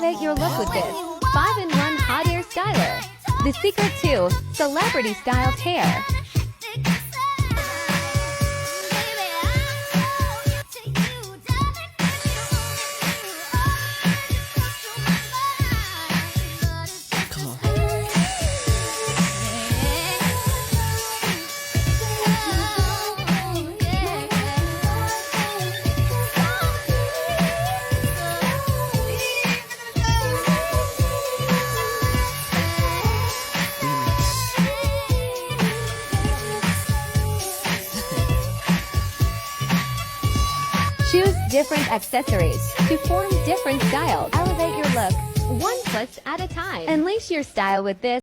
Elevate your look with this 5-in-1 hot air styler. The secret to celebrity styled hair. Choose different accessories to form different styles. Elevate your look one twist at a time. Unleash your style with this